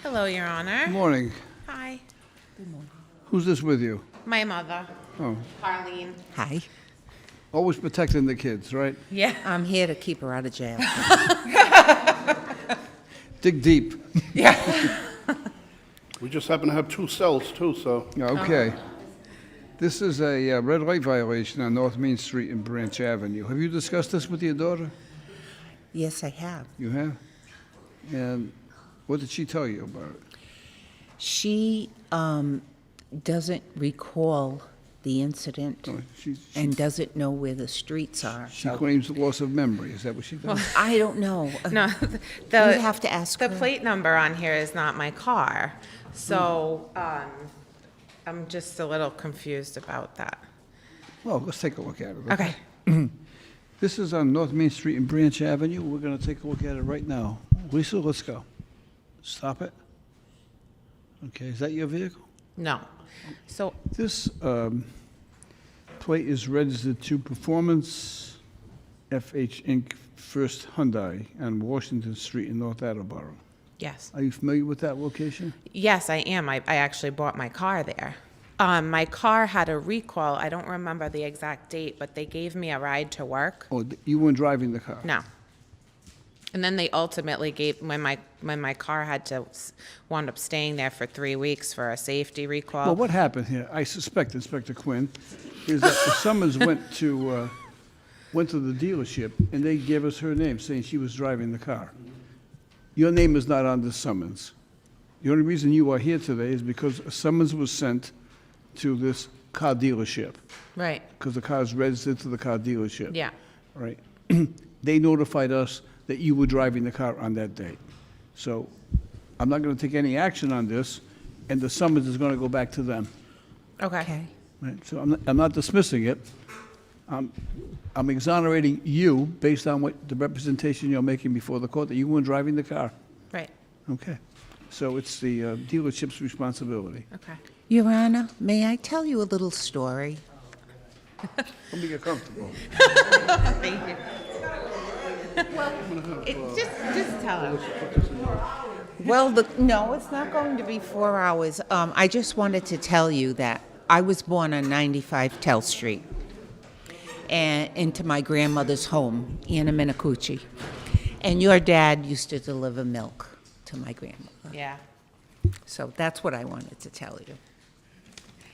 Hello, Your Honor. Good morning. Hi. Who's this with you? My mother, Oh, Arlene. Hi. always protecting the kids, right? Yeah. I'm here to keep her out of jail. Dig deep. We just happen to have 2 cells, too, so. Okay. This is a red light violation on North Main Street and Branch Avenue. Have you discussed this with your daughter? Yes, I have. You have? And what did she tell you about it? She doesn't recall the incident Oh, and doesn't know where the streets are. She claims loss of memory. Is that what she does? I don't know. No, You'd have to ask the her. plate number on here is not my car, so I'm just a little confused about that. Well, let's take a look at it. Okay. This is on North Main Street and Branch Avenue. We're going to take a look at it right now. Lisa, let's go. Stop it. Okay, is that your vehicle? No. So, This plate is registered to Performance FH Inc. First Hyundai on Washington Street in North Attleboro. yes. Are you familiar with that location? Yes, I am. I actually bought my car there. My car had a recall. I don't remember the exact date, but they gave me a ride to work. Oh, you weren't driving the car? No. And then they ultimately gave, when my car had to wound up staying there for 3 weeks for a safety recall. Well, what happened here, I suspect, Inspector Quinn, is that the summons went to the dealership, and they gave us her name, saying she was driving the car. Your name is not on this summons. The only reason you are here today is because a summons was sent to this car dealership, Right, because the car is registered to the car dealership. yeah. Right? They notified us that you were driving the car on that date. So I'm not going to take any action on this, and the summons is going to go back to them. Okay. Okay. Right? So I'm not dismissing it. I'm exonerating you based on what the representation you're making before the court, that you weren't driving the car. Right, Okay. So it's the dealership's responsibility. okay. Your Honor, may I tell you a little story? Let me get comfortable. Thank you. Just tell him. Well, no, it's not going to be 4 hours. I just wanted to tell you that I was born on 95 Tell Street and into my grandmother's home, Anna Minicucci. And your dad used to deliver milk to my grandmother. Yeah. So that's what I wanted to tell you.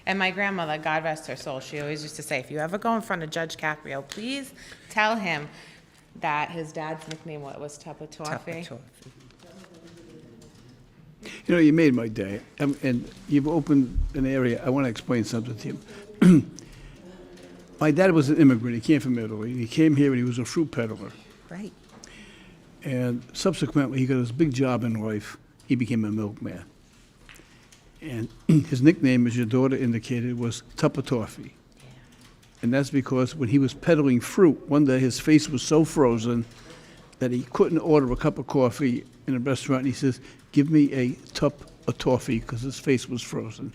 And my grandmother, God rest her soul, she always used to say, if you ever go in front of Judge Caprió, please tell him that his dad's nickname was Tuppertoffee. You know, you made my day, and you've opened an area. I want to explain something to you. My dad was an immigrant. He came from Italy. He came here, and he was a fruit peddler. Right. And subsequently, he got his big job in life. He became a milkman. And his nickname, as your daughter indicated, was Tuppertoffee. And that's because when he was peddling fruit, one day his face was so frozen that he couldn't order a cup of coffee in a restaurant. He says, "Give me a tup of toffee," because his face was frozen.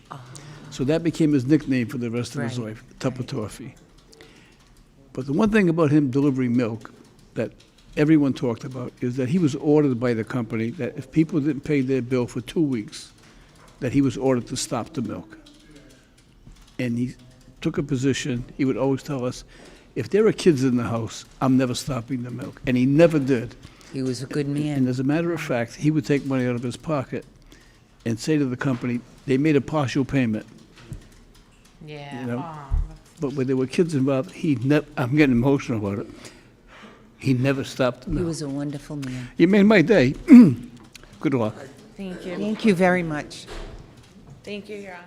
So that became his nickname for the rest of his Right, life, Tup of Toffee. But the one thing about him delivering milk that everyone talked about is that he was ordered by the company that if people didn't pay their bill for 2 weeks, that he was ordered to stop the milk. And he took a position, he would always tell us, if there are kids in the house, I'm never stopping the milk. And he never did. He was a good And man. as a matter of fact, he would take money out of his pocket and say to the company, they made a partial payment. Yeah. You know? Aw, But when there were kids involved, I'm getting emotional about it. He never stopped the He milk. was a wonderful man. You made my day. Good luck. thank you. Thank you very much. Thank you, Your Honor.